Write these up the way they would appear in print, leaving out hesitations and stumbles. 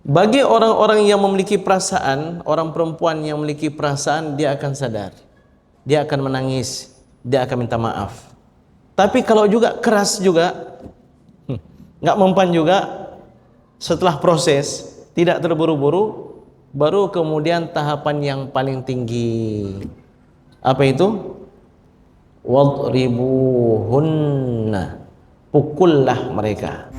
Bagi orang-orang yang memiliki perasaan, orang perempuan yang memiliki perasaan, dia akan sadar, dia akan menangis, dia akan minta maaf. Tapi kalau juga keras juga, nggak mempan juga, setelah proses, tidak terburu-buru, baru kemudian tahapan yang paling tinggi. Apa itu? Wadribuhunna, pukullah mereka.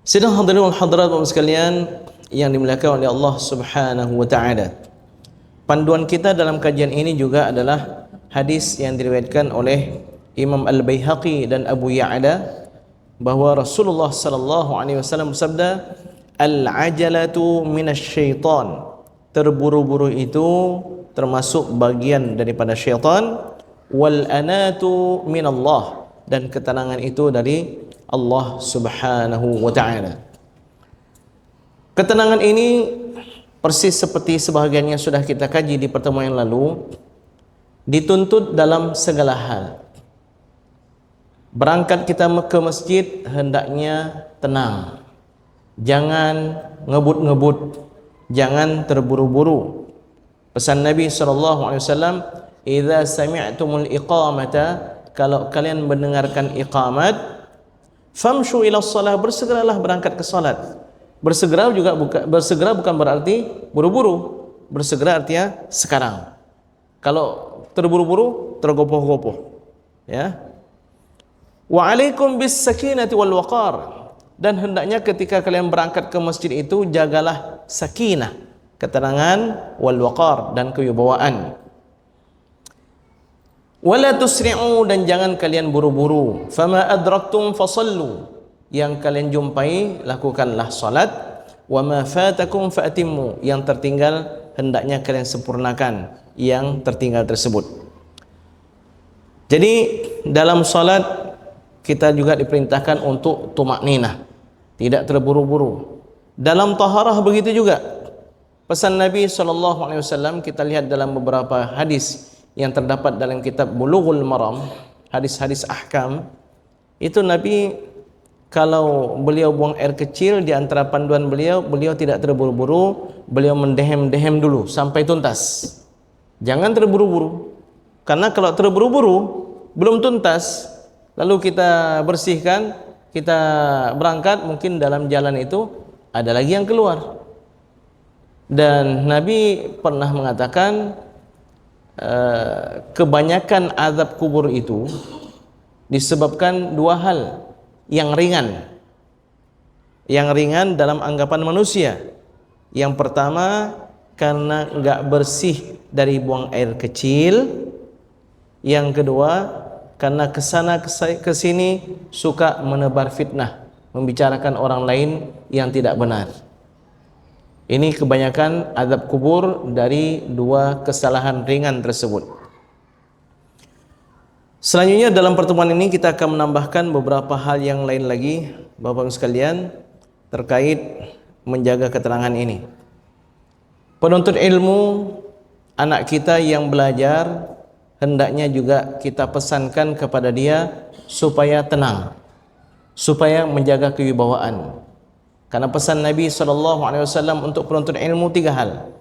Sidang hadirin wal hadirat Bapak sekalian yang dimuliakan oleh Allah Subhanahu wa taala. Panduan kita dalam kajian ini juga adalah hadis yang diriwayatkan oleh Imam Al-Baihaqi dan Abu Ya'la bahwa Rasulullah sallallahu alaihi wasallam bersabda, "Al-ajalatu minasyaitan." Terburu-buru itu termasuk bagian daripada syaitan. Wal anatu minallah, dan ketenangan itu dari Allah Subhanahu wa taala. Ketenangan ini persis seperti sebahagiannya sudah kita kaji di pertemuan yang lalu, dituntut dalam segala hal. Berangkat kita ke masjid hendaknya tenang. Jangan ngebut-ngebut, jangan terburu-buru. Pesan Nabi sallallahu alaihi wasallam, "Idza sami'tumul iqamata," kalau kalian mendengarkan iqamat, famshu ila shalah, bersegeralah berangkat ke salat. Bersegera bukan berarti buru-buru. Bersegera artinya sekarang. Kalau terburu-buru, tergopoh-gopoh. Ya. Wa alaikum bis sakinati wal waqar, dan hendaknya ketika kalian berangkat ke masjid itu jagalah sakinah, ketenangan, wal waqar, dan kewibawaan. Wala tusri'u, dan jangan kalian buru-buru. Fama adraktum fasallu, yang kalian jumpai lakukanlah salat. Wa ma fatakum fa'timmu, yang tertinggal hendaknya kalian sempurnakan yang tertinggal tersebut. Jadi dalam salat kita juga diperintahkan untuk tumakninah, tidak terburu-buru. Dalam taharah begitu juga. Pesan Nabi SAW kita lihat dalam beberapa hadis yang terdapat dalam kitab Bulughul Maram, hadis-hadis ahkam. Itu Nabi kalau beliau buang air kecil, di antara panduan beliau tidak terburu-buru, beliau mendehem-dehem dulu sampai tuntas. Jangan terburu-buru, karena kalau terburu-buru belum tuntas, lalu kita bersihkan, kita berangkat, mungkin dalam jalan itu ada lagi yang keluar. Dan Nabi pernah mengatakan, kebanyakan azab kubur itu disebabkan dua hal yang ringan dalam anggapan manusia. Yang pertama, karena enggak bersih dari buang air kecil. Yang kedua, karena kesana kesini suka menebar fitnah, membicarakan orang lain yang tidak benar. Ini kebanyakan azab kubur dari dua kesalahan ringan tersebut. Selanjutnya dalam pertemuan ini kita akan menambahkan beberapa hal yang lain lagi, Bapak-Ibu sekalian, terkait menjaga ketenangan ini. Penuntut ilmu, anak kita yang belajar, hendaknya juga kita pesankan kepada dia supaya tenang, supaya menjaga kewibawaan. Karena pesan Nabi SAW untuk penuntut ilmu tiga hal.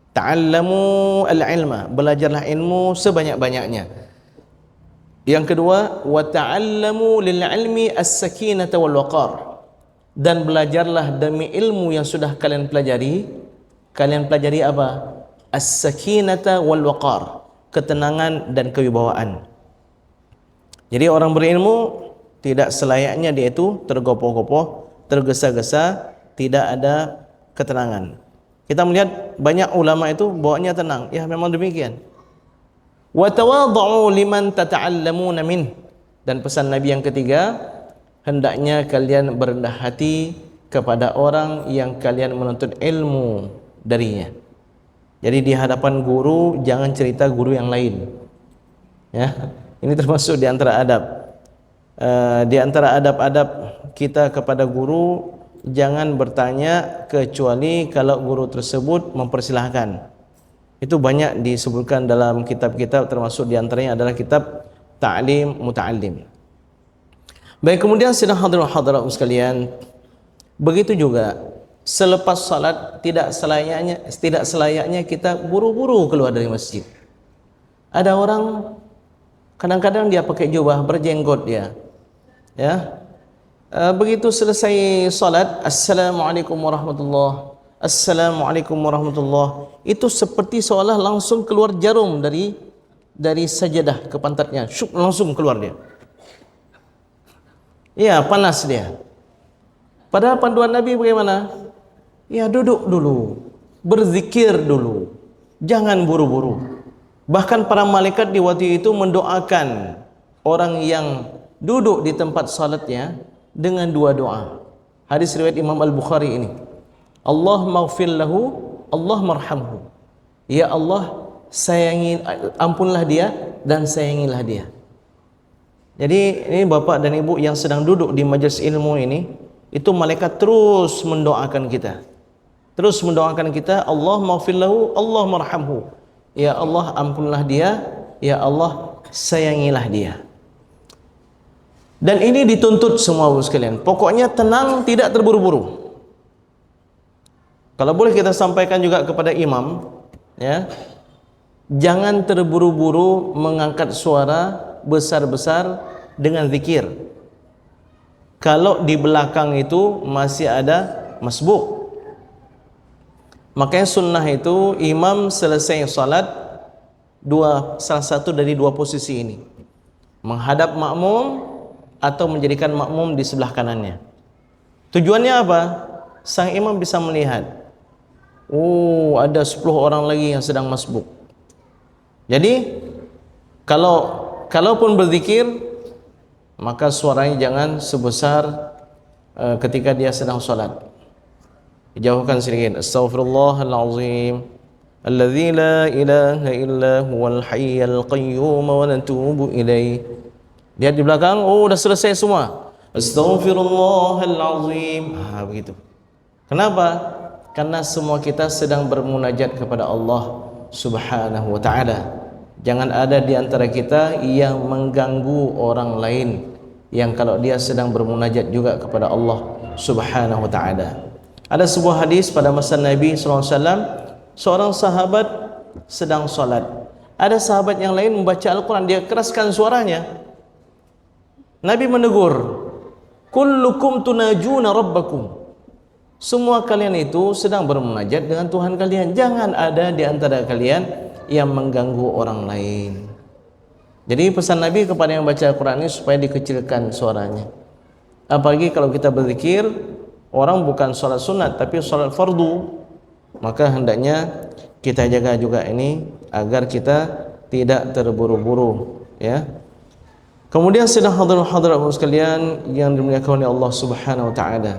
Ta'allamu al-ilma, belajarlah ilmu sebanyak-banyaknya. Yang kedua, wa ta'allamu lil-ilmi as-sakinata wal waqar, dan belajarlah demi ilmu yang sudah kalian pelajari. Kalian pelajari apa? As-sakinata wal waqar, ketenangan dan kewibawaan. Jadi orang berilmu tidak selayaknya dia itu tergopoh-gopoh, tergesa-gesa, tidak ada ketenangan. Kita melihat banyak ulama itu bawaannya tenang. Ya, memang demikian. Wa tawadhu liman tata'allamuna min, dan pesan Nabi yang ketiga, hendaknya kalian berendah hati kepada orang yang kalian menuntut ilmu darinya. Jadi di hadapan guru jangan cerita guru yang lain. Ya, ini termasuk di antara adab. Di antara adab-adab kita kepada guru, jangan bertanya kecuali kalau guru tersebut mempersilahkan. Itu banyak disebutkan dalam kitab-kitab, termasuk diantaranya adalah kitab Ta'lim Muta'allim. Baik, kemudian sidang hadirin hadirat sekalian, begitu juga selepas salat tidak selayaknya kita buru-buru keluar dari masjid. Ada orang kadang-kadang dia pakai jubah, berjenggot dia, ya. Begitu selesai salat, assalamualaikum warahmatullahi, assalamualaikum warahmatullahi, itu seperti seolah langsung keluar jarum dari sajadah ke pantatnya, syuk, langsung keluar dia. Ya, panas dia. Padahal panduan Nabi bagaimana? Ya, duduk dulu, berzikir dulu, jangan buru-buru. Bahkan para malaikat di waktu itu mendoakan orang yang duduk di tempat salatnya dengan dua doa. Hadis riwayat Imam Al-Bukhari ini. Allah maghfir lahu, Allah marhamhu. Ya Allah, ampunlah dia dan sayangilah dia. Jadi ini bapak dan ibu yang sedang duduk di majelis ilmu ini, itu malaikat terus mendoakan kita. Terus mendoakan kita, Allah maghfir lahu, Allah marhamhu. Ya Allah, ampunlah dia, ya Allah, sayangilah dia. Dan ini dituntut semua sekalian. Pokoknya tenang, tidak terburu-buru. Kalau boleh kita sampaikan juga kepada imam, ya, jangan terburu-buru mengangkat suara besar-besar dengan zikir. Kalau di belakang itu masih ada masbuk. Makanya sunnah itu imam selesai salat salah satu dari dua posisi ini, menghadap makmum atau menjadikan makmum di sebelah kanannya. Tujuannya apa? Sang imam bisa melihat, oh, ada 10 orang lagi yang sedang masbuk. Jadi kalaupun berzikir, maka suaranya jangan sebesar ketika dia sedang salat. Dijauhkan sedikit. Astaghfirullahalazim alladzi la ilaha illa huwal hayyul qayyum wa natubu ilaih. Lihat di belakang, oh, sudah selesai semua. Astaghfirullahalazim. Begitu. Kenapa? Karena semua kita sedang bermunajat kepada Allah Subhanahu wa taala. Jangan ada di antara kita yang mengganggu orang lain yang kalau dia sedang bermunajat juga kepada Allah Subhanahu wa taala. Ada sebuah hadis pada masa Nabi SAW, seorang sahabat sedang salat. Ada sahabat yang lain membaca Al-Quran, dia keraskan suaranya. Nabi menegur, kullukum tunajuna rabbakum. Semua kalian itu sedang bermunajat dengan Tuhan kalian. Jangan ada di antara kalian yang mengganggu orang lain. Jadi pesan Nabi kepada yang baca Al-Quran ini supaya dikecilkan suaranya. Apalagi kalau kita berzikir, orang bukan sholat sunat tapi sholat fardu, maka hendaknya kita jaga juga ini agar kita tidak terburu-buru, ya. Kemudian sidang hadirin sekalian yang dimuliakan oleh Allah Subhanahu wa taala,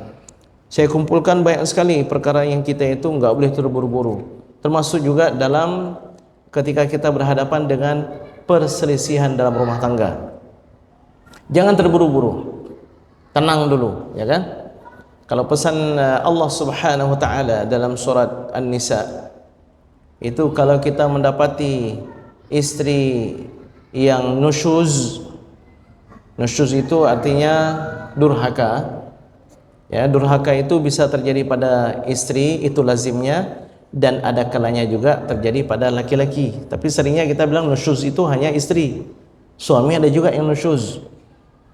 saya kumpulkan banyak sekali perkara yang kita itu enggak boleh terburu-buru, termasuk juga dalam ketika kita berhadapan dengan perselisihan dalam rumah tangga. Jangan terburu-buru, tenang dulu, ya kan? Kalau pesan Allah Subhanahu wa taala dalam surat An-Nisa itu, kalau kita mendapati istri yang nusyuz itu artinya durhaka, ya, durhaka itu bisa terjadi pada istri, itu lazimnya, dan ada kalanya juga terjadi pada laki-laki. Tapi seringnya kita bilang nusyuz itu hanya istri, suami ada juga yang nusyuz.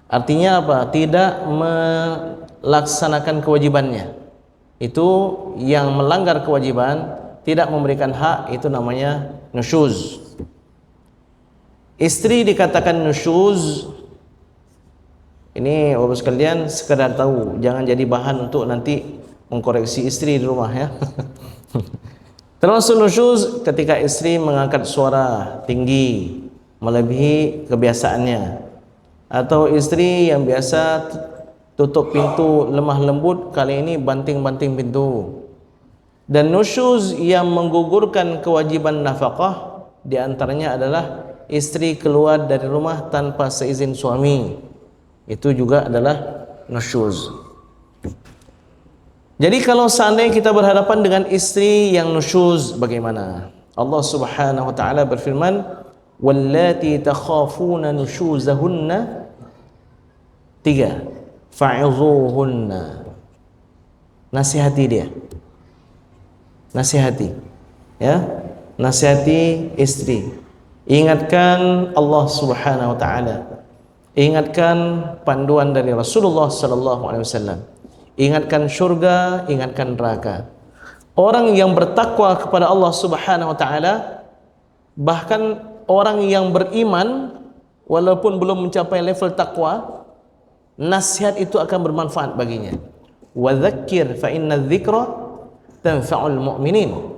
Artinya apa? Tidak melaksanakan kewajibannya. Itu yang melanggar kewajiban, tidak memberikan hak, itu namanya nusyuz. Istri dikatakan nusyuz ini, Bapak sekalian, sekedar tahu, jangan jadi bahan untuk nanti mengkoreksi istri di rumah, ya. Termasuk nusyuz ketika istri mengangkat suara tinggi melebihi kebiasaannya, atau istri yang biasa tutup pintu lemah lembut, kali ini banting-banting pintu. Dan nusyuz yang menggugurkan kewajiban nafkah, di antaranya adalah istri keluar dari rumah tanpa seizin suami. Itu juga adalah nusyuz. Jadi kalau seandainya kita berhadapan dengan istri yang nusyuz, bagaimana? Allah Subhanahu wa taala berfirman, "Wallati takhafuna nusyuzahunna" 3, "Fa'izuhunna." Nasihati dia. Nasihati. Ya. Nasihati istri. Ingatkan Allah Subhanahu wa taala. Ingatkan panduan dari Rasulullah sallallahu alaihi wasallam. Ingatkan syurga, ingatkan neraka. Orang yang bertakwa kepada Allah Subhanahu wa taala, bahkan orang yang beriman walaupun belum mencapai level takwa, nasihat itu akan bermanfaat baginya. Wa dzakkir fa inna dzikra tanfa'ul mu'minin.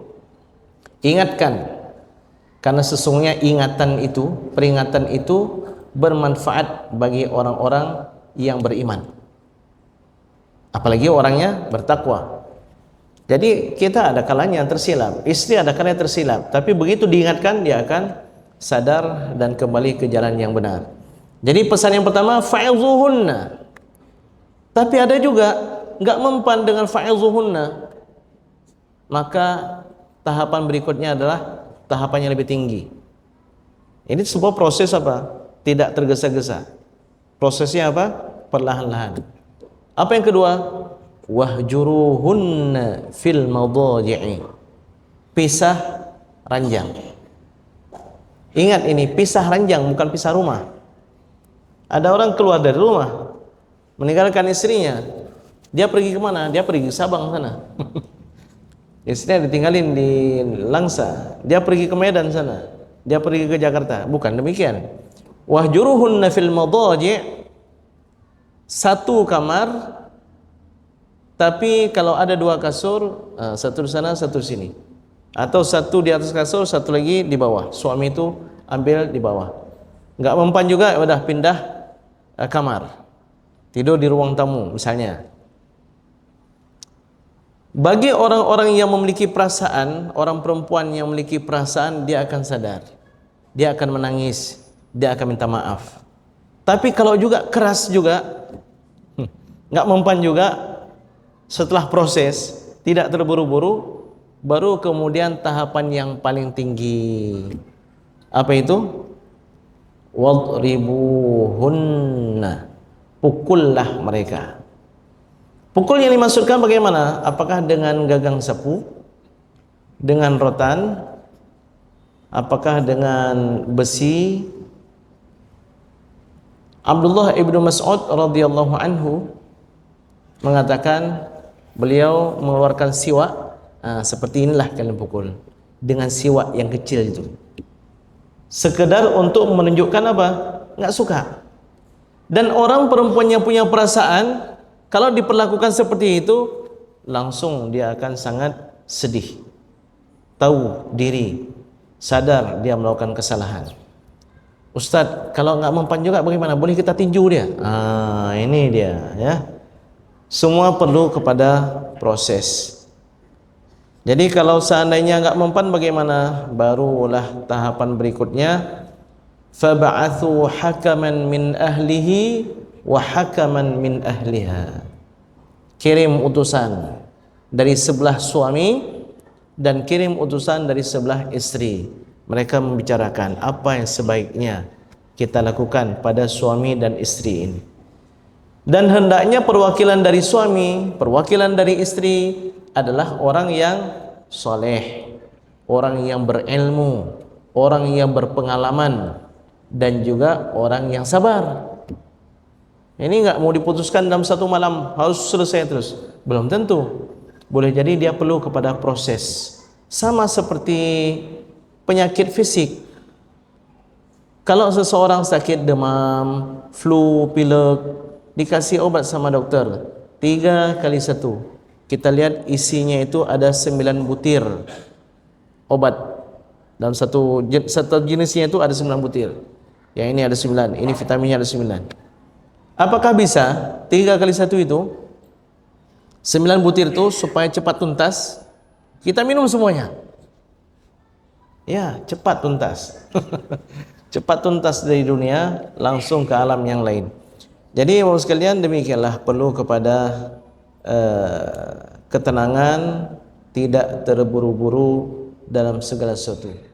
Ingatkan, karena sesungguhnya ingatan itu, peringatan itu bermanfaat bagi orang-orang yang beriman, apalagi orangnya bertakwa. Jadi kita ada kalanya tersilap, istri ada kalanya tersilap, tapi begitu diingatkan dia akan sadar dan kembali ke jalan yang benar. Jadi pesan yang pertama, fa'izuhunna. Tapi ada juga enggak mempan dengan fa'izuhunna, maka tahapan berikutnya adalah tahapan yang lebih tinggi. Ini sebuah proses apa? Tidak tergesa-gesa. Prosesnya apa? Perlahan-lahan. Apa yang kedua? Wahjuruhunna fil madaji'i. Pisah ranjang. Ingat ini, pisah ranjang, bukan pisah rumah. Ada orang keluar dari rumah, meninggalkan istrinya. Dia pergi kemana? Dia pergi ke Sabang sana. Istrinya ditinggalin di Langsa. Dia pergi ke Medan sana. Dia pergi ke Jakarta. Bukan demikian. Wahjuruhunna fil madaji', satu kamar, tapi kalau ada dua kasur, satu di sana, satu di sini, atau satu di atas kasur, satu lagi di bawah. Suami itu ambil di bawah. Enggak mempan juga, udah pindah kamar, tidur di ruang tamu misalnya. Bagi orang-orang yang memiliki perasaan, orang perempuan yang memiliki perasaan, dia akan sadar, dia akan menangis, dia akan minta maaf. Tapi kalau juga keras juga, enggak mempan juga, setelah proses, tidak terburu-buru, baru kemudian tahapan yang paling tinggi. Apa itu? Wadribuhunna. Pukullah mereka. Pukul yang dimaksudkan bagaimana? Apakah dengan gagang sapu? Dengan rotan? Apakah dengan besi? Abdullah ibnu Mas'ud radhiyallahu anhu mengatakan, beliau mengeluarkan siwak, seperti inilah kalian pukul, dengan siwak yang kecil itu, sekedar untuk menunjukkan apa? Enggak suka. Dan orang perempuan yang punya perasaan, kalau diperlakukan seperti itu, langsung dia akan sangat sedih, tahu diri, sadar dia melakukan kesalahan. Ustadz, kalau enggak mempan juga bagaimana? Boleh kita tinju dia? Ini dia, ya. Semua perlu kepada proses. Jadi kalau seandainya enggak mempan bagaimana? Barulah tahapan berikutnya, fab'athu hakaman min ahlihi wa hakaman min ahliha. Kirim utusan dari sebelah suami dan kirim utusan dari sebelah istri. Mereka membicarakan apa yang sebaiknya kita lakukan pada suami dan istri ini. Dan hendaknya perwakilan dari suami, perwakilan dari istri adalah orang yang soleh, orang yang berilmu, orang yang berpengalaman, dan juga orang yang sabar. Ini enggak mau diputuskan dalam satu malam, harus selesai terus. Belum tentu. Boleh jadi dia perlu kepada proses. Sama seperti penyakit fisik. Kalau seseorang sakit demam, flu, pilek, dikasih obat sama dokter 3x1, kita lihat isinya itu ada 9 butir obat. Dalam satu jenisnya itu ada 9 butir. Yang ini ada 9, ini vitaminnya ada 9. Apakah bisa 3x1 itu 9 butir itu supaya cepat tuntas kita minum semuanya? Ya, cepat tuntas. Cepat tuntas dari dunia langsung ke alam yang lain. Jadi Bapak sekalian, demikianlah perlu kepada ketenangan, tidak terburu-buru dalam segala sesuatu.